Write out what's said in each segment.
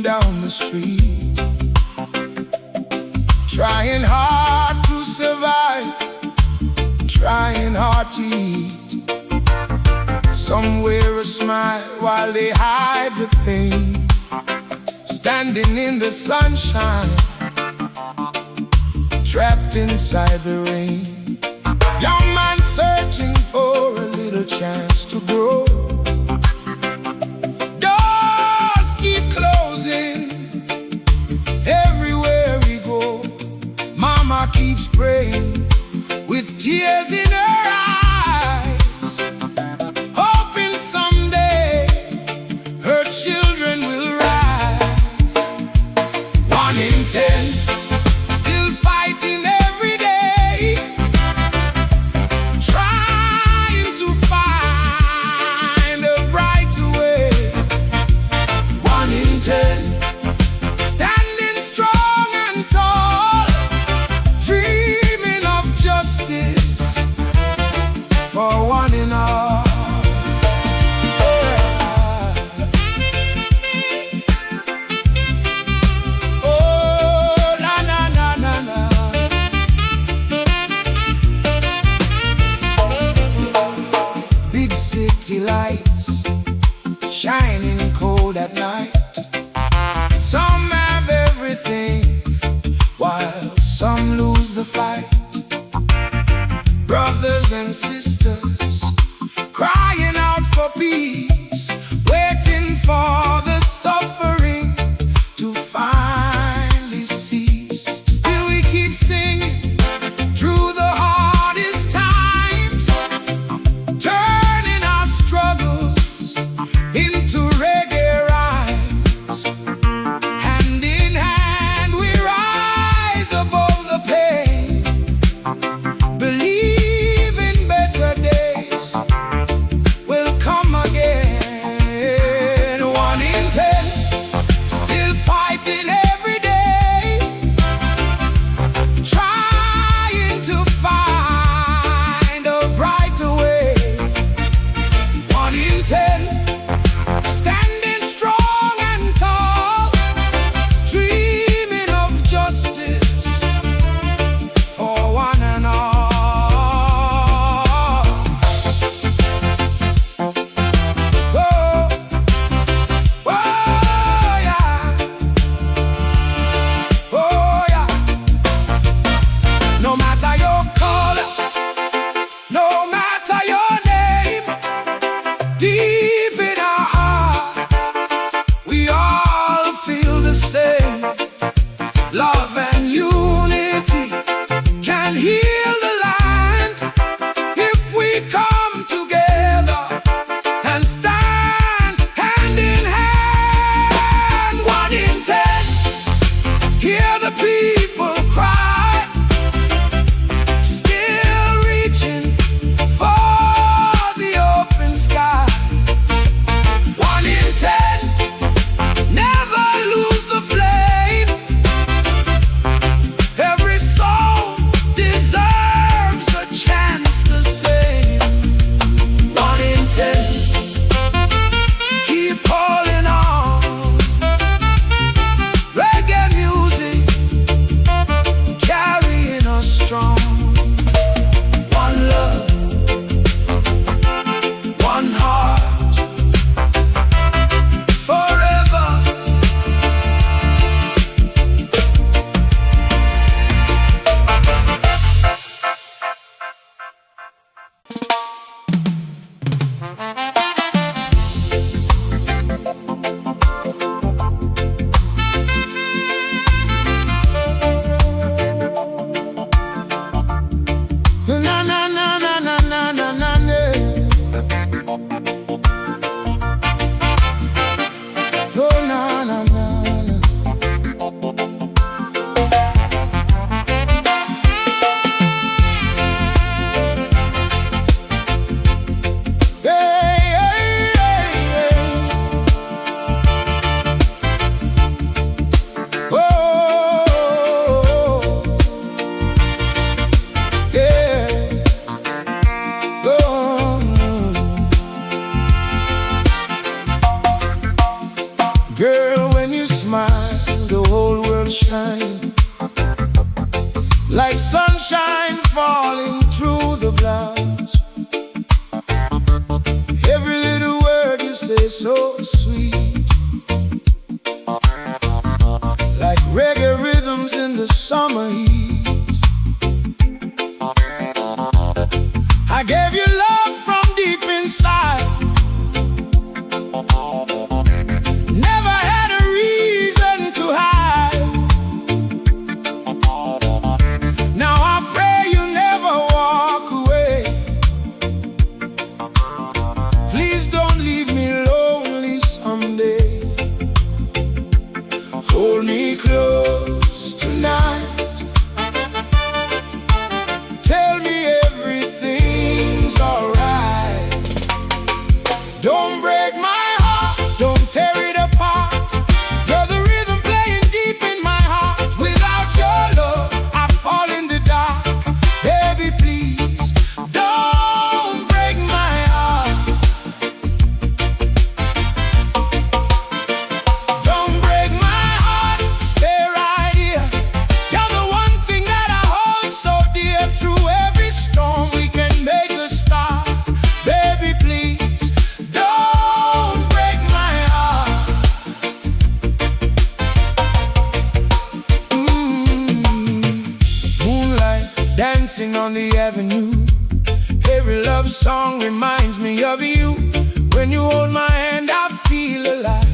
down the street, trying hard to survive, trying hard to eat. Some wear a smile while they hide the pain, standing in the sunshine, trapped inside the rain. Young man searching for a little chance to grow. Doors keep closing everywhere we go. Mama keeps praying with tears in her eyes, hoping someday her children will rise. 1 in 10 still fighting every day, trying to find a brighter way. 1 in 10 standing strong and tall, dreaming of justice for one and all. Oh, na na na na na. Big city lights shining cold at night. Some have everything while some lose the fight. Brothers and sisters crying out for peace, waiting for the suffering to finally cease. Still we keep singing through the hardest times, turning our struggles into reggae rhymes. Hand in hand we rise above the pain, believing better days will come again. you smile, the whole world shines like sunshine falling through the clouds. Every little word you say so sweet, like reggae rhythms in the summer heat. I gave you love from deep inside, never had a reason to hide. Now I pray you never walk away. Please don't leave me lonely someday. Hold me close tonight, tell me everything's alright. Don't break my heart, don't tear it apart. You're the rhythm playing deep in my heart. Without your love, I fall in the dark. Baby, please, don't break my heart. Don't break my heart, stay right here. You're the one thing that I hold so dear. Through every storm we can make a start. Baby, please, don't break my heart. Moonlight dancing on the avenue. Every love song reminds me of you. When you hold my hand, I feel alive,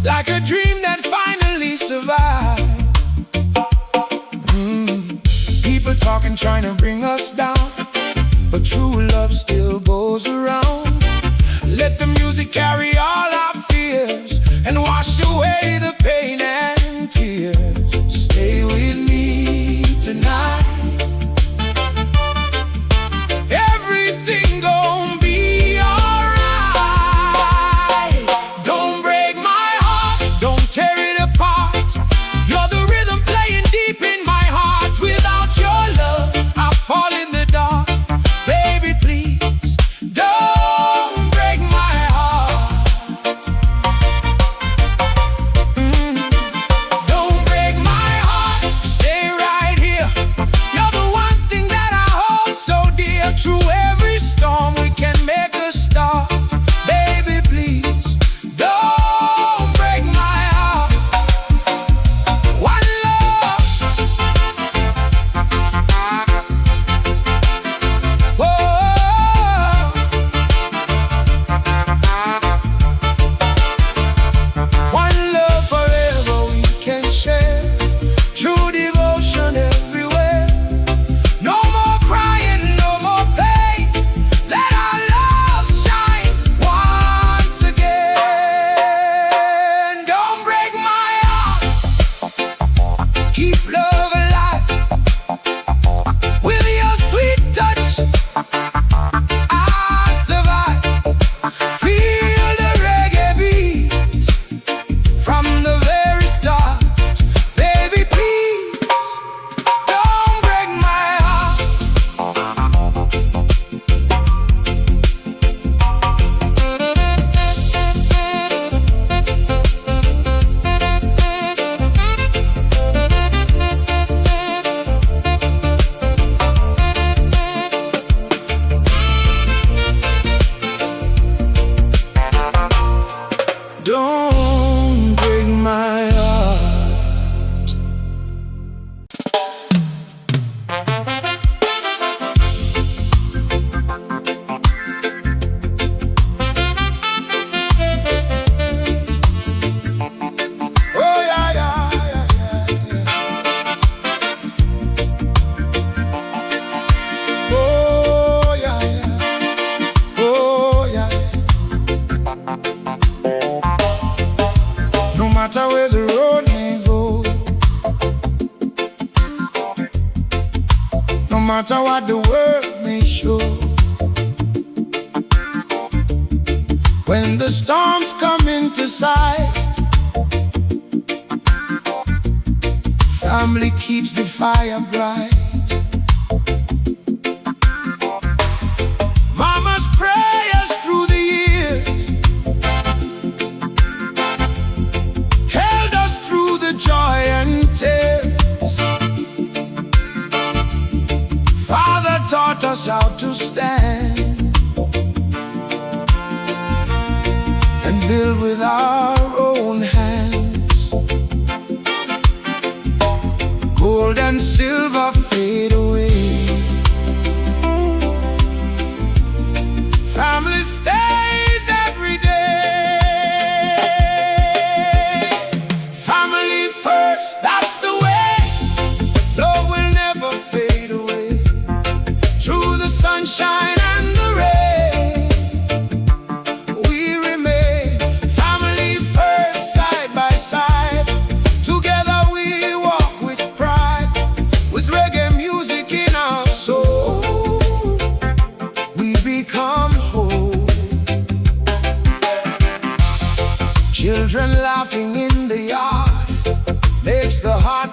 like a dream that finally survived. People talking, trying to bring us down, but true love still goes around. Let the music carry all our fears and wash away the pain and tears. Stay with me tonight. Everything gon' be alright. Don't break my heart, don't tear it apart. You're the rhythm playing deep in my heart. Without your love, I fall in the dark. Baby, please, don't break my heart. Don't break my heart, stay right here. You're the one thing that I hold so dear. Through every storm we can make a start. Baby, please, don't break my heart. One love, whoa. One love forever we can share. True devotion everywhere. No more crying, no more pain. Let our love shine once again. Don't break my heart, keep love alive. With your sweet touch, I survive. Feel the reggae beat from the very start. Baby, please, don't break my heart. Don't break my heart. Oh yeah, yeah, yeah, yeah, yeah. Oh yeah, yeah. Oh yeah, yeah. No matter where the road may go, no matter what the world may show, when the storms come into sight, family keeps the fire bright. Mama's prayers through the years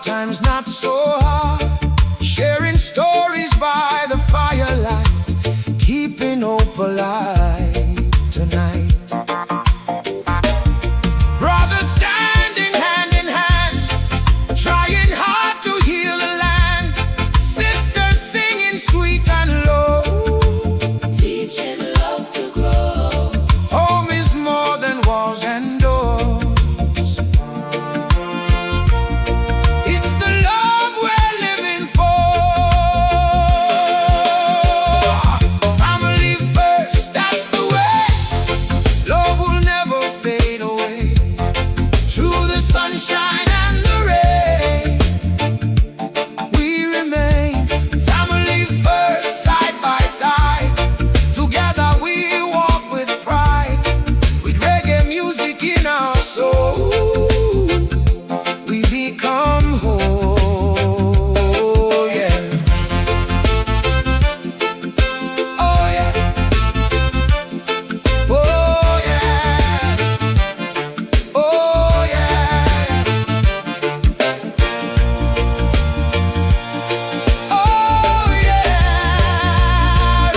hard times not so hard, sharing stories by the firelight, keeping hope alive tonight. Brothers standing hand in hand, trying hard to heal the land. Sisters singing sweet and low, teaching love to grow. home is more than walls and doors. It's the love we're living for. Family first, that's the way. Love will never fade away. Through the sunshine and the rain, we remain. Family first, side by side. Together we walk with pride. With reggae music in our soul, we become whole, yeah. Oh yeah. Oh yeah. Oh yeah. Oh yeah.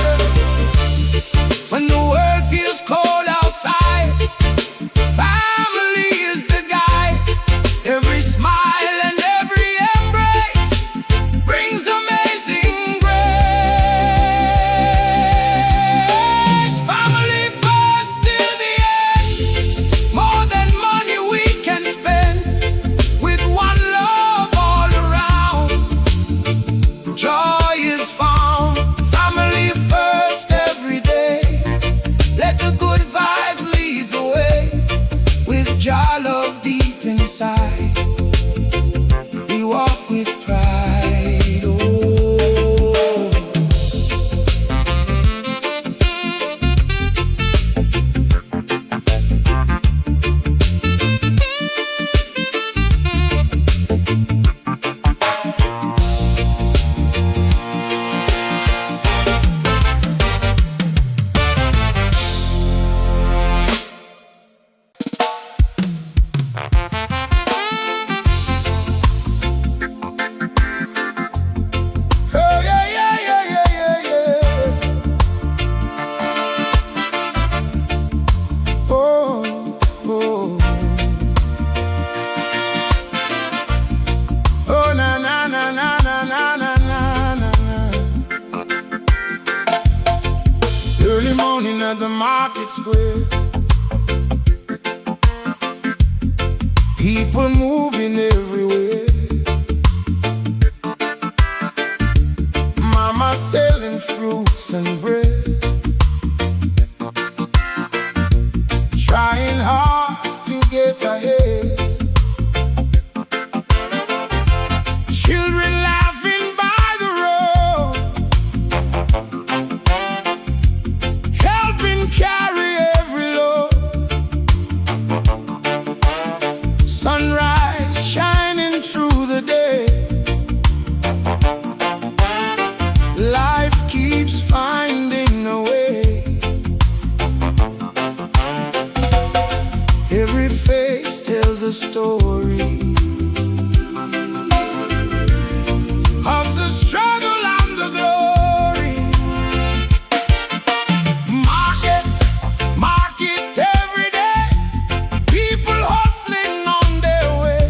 When the world feels cold outside, family is the guide. Every smile and every embrace brings amazing grace. Family first till the end. More than money we can spend. With one love all around, joy is found. Family first every day. Let the good vibes lead the way. With Jah love deep inside, we walk with pride. Oh. Oh yeah, yeah, yeah, yeah, yeah, yeah. Oh, oh. Oh na na na na na na na na na na. Early morning at the market square, people moving everywhere. Mama selling fruits and bread, trying hard to get ahead. Children laughing by the road, helping carry every load. Sunrise shining through the day. Life keeps finding a way. Every face tells a story of the struggle and the glory. Market, market every day. People hustling on their way.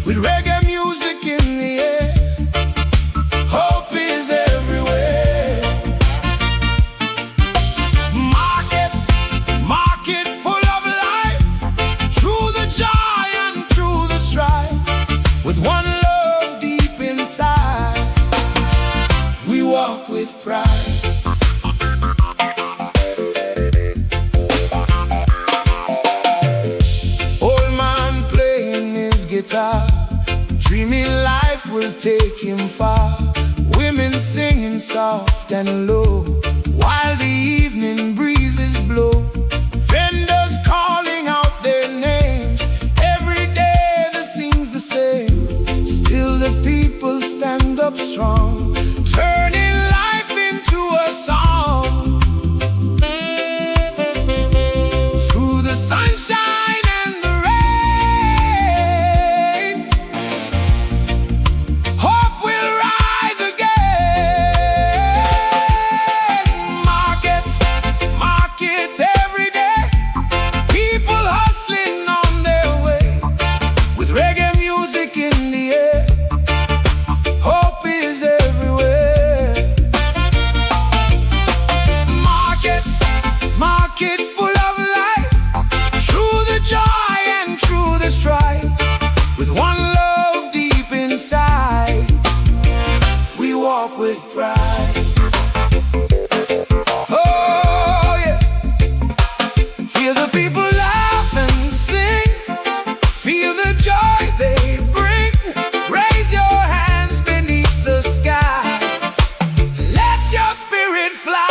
With reggae music in the air, hope is everywhere. Market, market full of life. Through the joy and through the strife. With one love deep inside, we walk with pride. Old man playing his guitar, dreaming life will take him far. Women singing soft and low, while the evening breezes blow. Vendors calling out their names. Every day the scene's the same. Still the people stand up strong, turning life into a song. Through the sunshine and the rain, music in the air. Hope is everywhere. Market full of life, through the joy and through the strife. With one love deep inside, we walk with pride. Oh yeah, hear the people laugh and sing, feel the joy they bring. Raise your hands beneath the sky, let your spirit fly.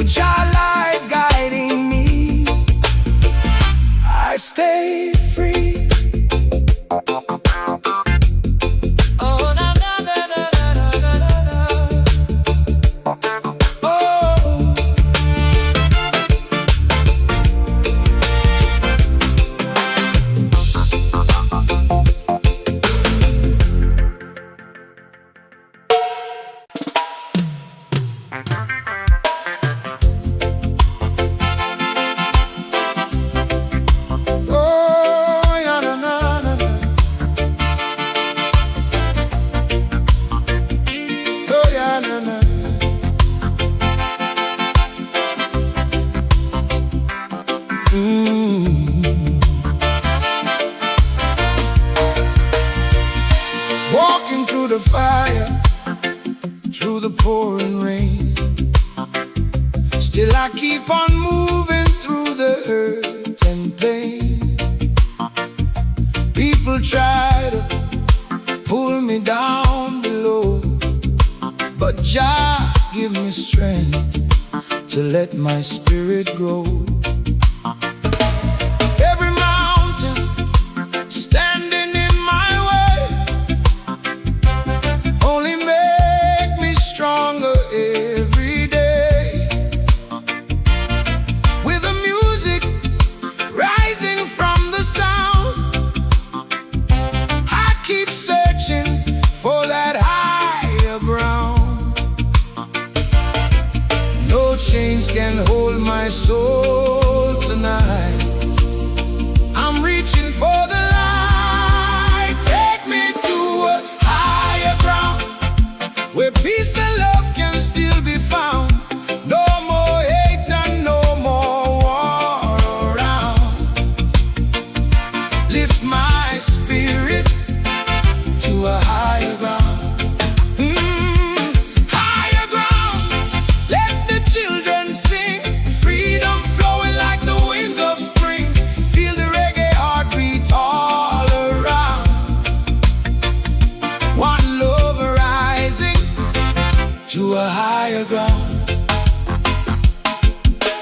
Jah light guiding me, I stay free. Oh, na na na na na na na na. Oh. Walking through the fire, through the pouring rain, still I keep on moving through the hurt and pain. People try to pull me down below, but Jah give me strength to let my spirit grow. Every mountain standing in my way only make me stronger every day. With the music rising from the sound, I keep searching for that higher ground. No chains can hold my soul tonight. I'm reaching for the light. Take me to a higher ground, where peace and love can still be found. No more hate and no more war around. Lift my spirit to a higher ground. Higher ground. Let the children sing, freedom flowing like the winds of spring. Feel the reggae heartbeat all around. One love rising to a higher ground.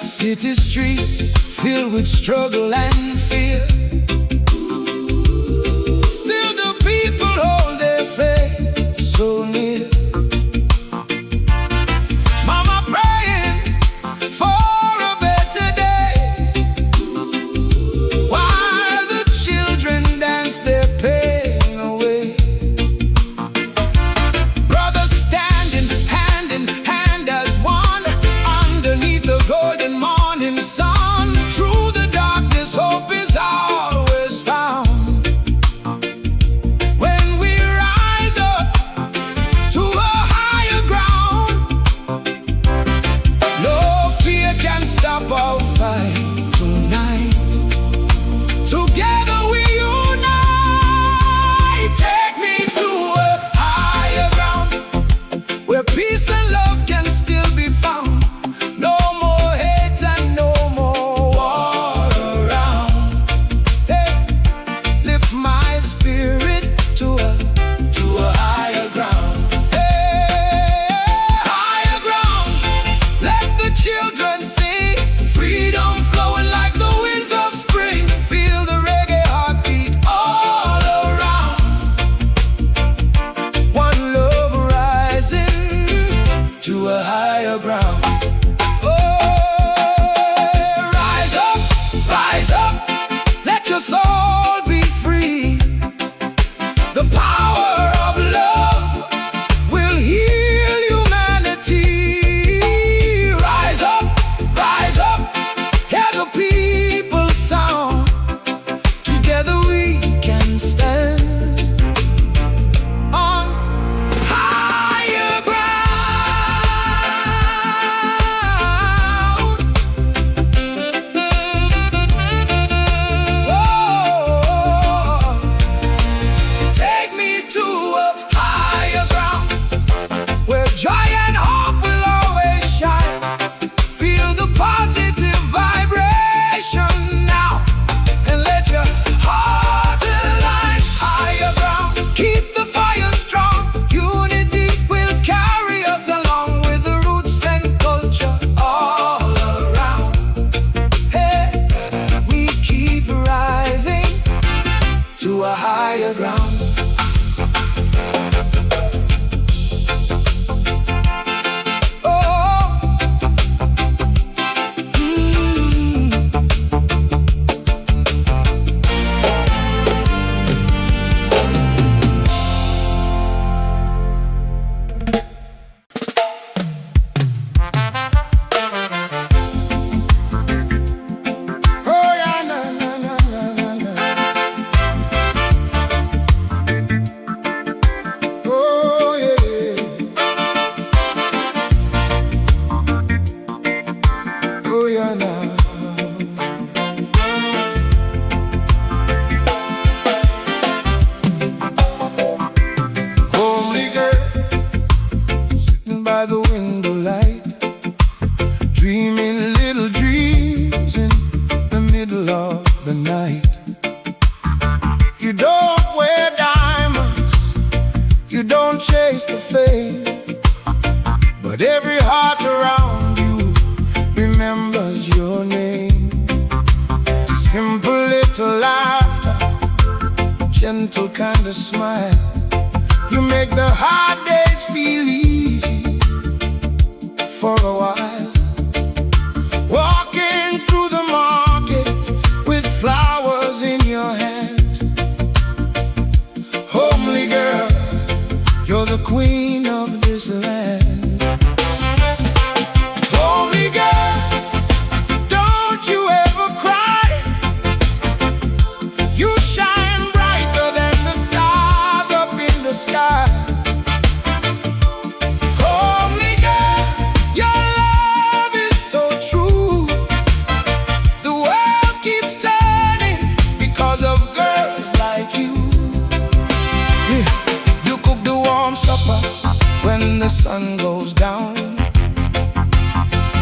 City streets filled with struggle and fear, still the people hold their faith so near. Mama praying for a better day, while the children dance their pain away. Brothers standing hand in hand as one, underneath the golden morning sun. Through the darkness, your soul be free. The power of love will heal humanity. Rise up, hear the people's sound. Together we can stand on higher ground. Whoa. Take me to a higher ground where joy and hope will always shine. Feel the positive vibration now, and let your heart align. Higher ground, keep the fire strong. Unity will carry us along with the roots and culture all around. Hey, we keep rising to a higher ground. Oh, oh yeah, na na na na na na. Oh yeah, oh yeah, na. Homely girl, sitting by the window light, dreaming little dreams in the middle of the night. You don't wear diamonds, you don't chase the fame, but every heart around you remembers your name. Simple little laughter, gentle kind of smile. You make the hard days feel easy for a while. Walking through the market with flowers in your hand. Homely girl, you're the queen of this land. Homely girl, don't you ever cry. You shine brighter than the stars up in the sky. Homely girl, your love is so true. The world keeps turning because of girls like you. Yeah. You cook the warm supper when the sun goes down,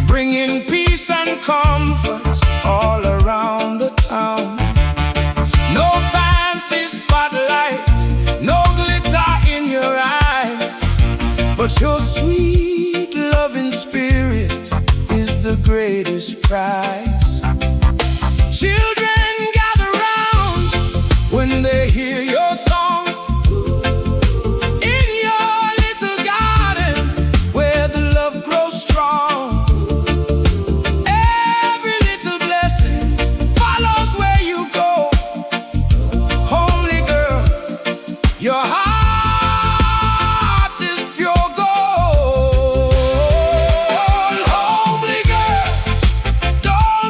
bringing peace and comfort all around the town. No fancy spotlight, no glitter in your eyes, but your sweet loving spirit is the greatest prize. Children gather round when they hear your song. In your little garden where the love grows strong. Every little blessing follows where you go. Homely girl, your heart is pure gold. Homely girl, don't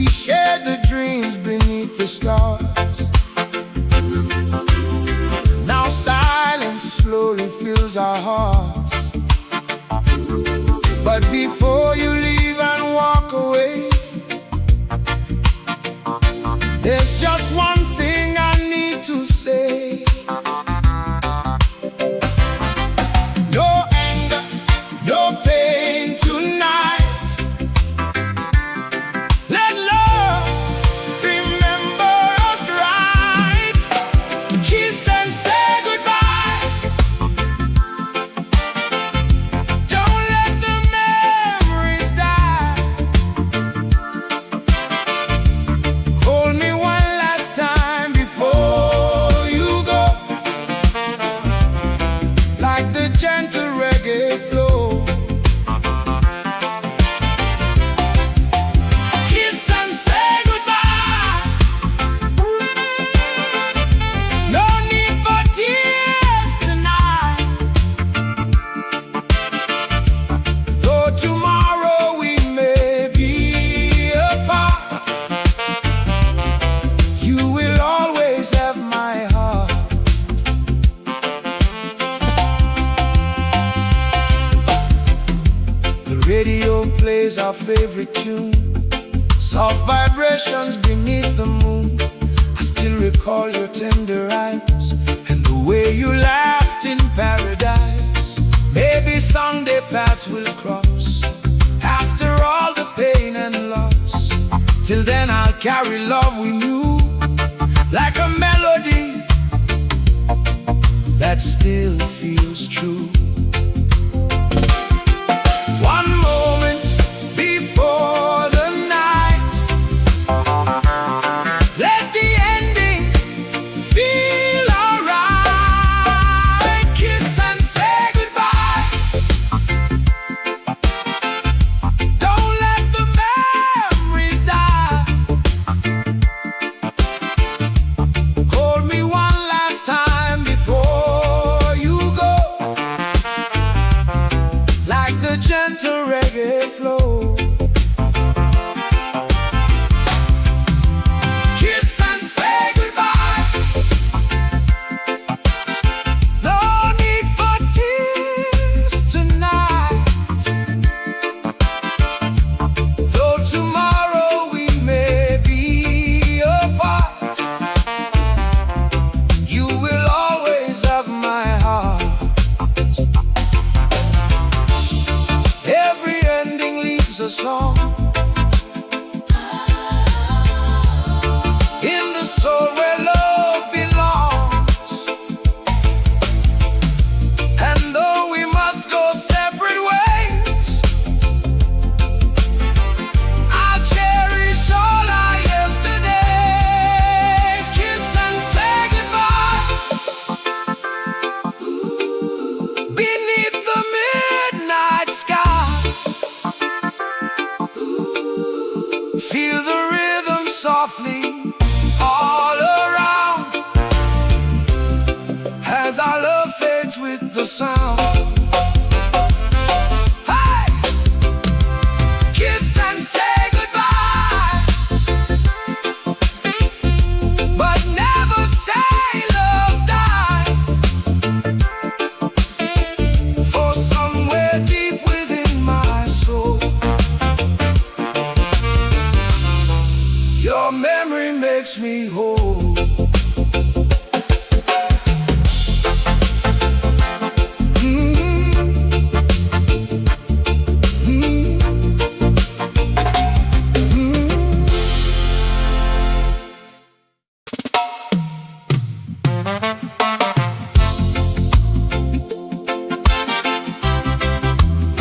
We shared the dreams beneath the stars. Now silence slowly fills our hearts. But before you leave and walk away, there's just one thing I need to say. No anger, no pain tonight. Let love remember us right. Kiss and say goodbye. Don't let the memories die. Hold me one last time before you go, like the gentle reggae flow. Kiss and say goodbye. No need for tears tonight. Though tomorrow we may be apart, you will always have my heart. The radio plays our favorite tune, soft vibrations beneath the moon. I still recall your tender eyes and the way you laughed in paradise. Maybe someday paths will cross after all the pain and loss. Till then I'll carry love we knew, like a melody that still feels true. One moment before the night, let the ending feel alright. Kiss and say goodbye. Don't let the memories die. Hold me one last time before you go, like the gentle reggae flow. Kiss and say goodbye. No need for tears tonight. Though tomorrow we may be apart, you will always have my heart. Every ending leaves a song in the soul where love belongs. And though we must go separate ways, I'll cherish all our yesterdays. Kiss and say goodbye. Beneath the midnight sky, feel the rhythm softly all around, as our love fades with the sound. Hey! Kiss and say goodbye, but never say love died. For somewhere deep within my soul, your memory makes me whole.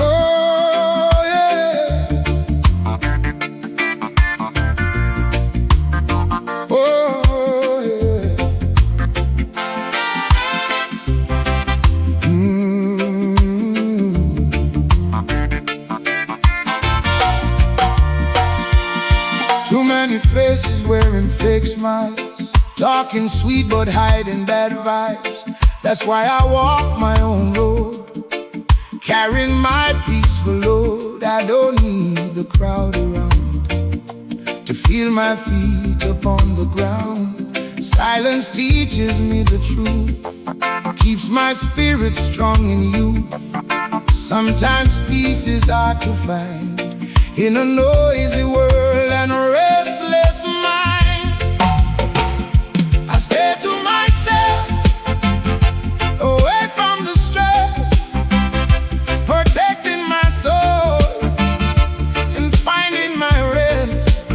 Oh yeah. Oh yeah. Too many faces wearing fake smiles, talking sweet but hiding bad vibes. That's why I walk my own road, carrying my peaceful load. I don't need the crowd around to feel my feet upon the ground. Silence teaches me the truth, keeps my spirit strong in you. Sometimes peace is hard to find in a noisy world and a restless mind. I stay to myself, away from the stress, protecting my soul and finding my rest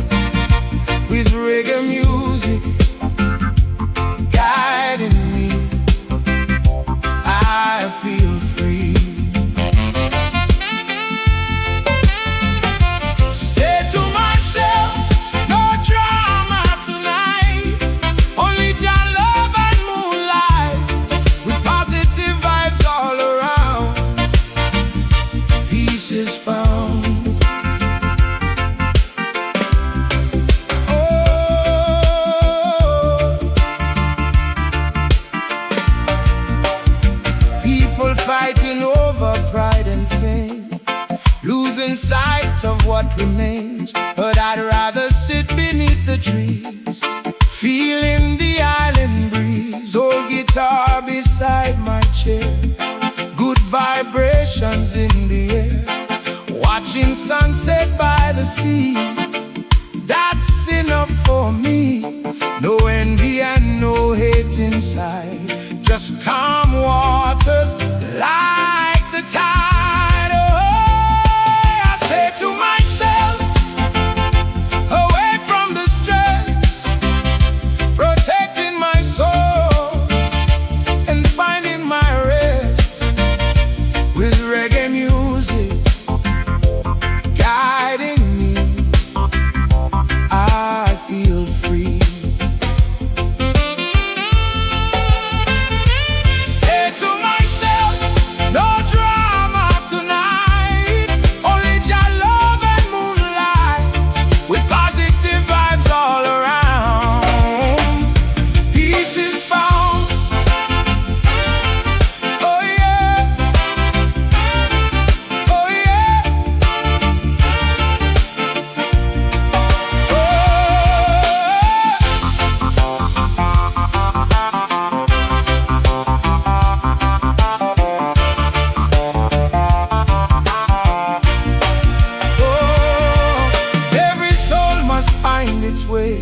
with reggae music guiding me. I feel free. Stay to myself, no drama tonight. Only Jah love and moonlight, with positive vibes all around. Peace is found. People fighting over pride and fame, losing sight of what remains. But I'd rather sit beneath the trees, feeling the island breeze. Old guitar beside my chair, good vibrations in the air, watching sunset by the sea. That's enough for me. No envy and no hate inside, just calm waters like the tide. Oh, I say to myself, away from the stress, protecting my soul and finding my rest with reggae music guiding me. I feel free. Stay to myself, no drama tonight. Only Jah love and moonlight, with positive vibes all around. Peace is found. Oh yeah. Oh yeah. Oh, every soul must find its way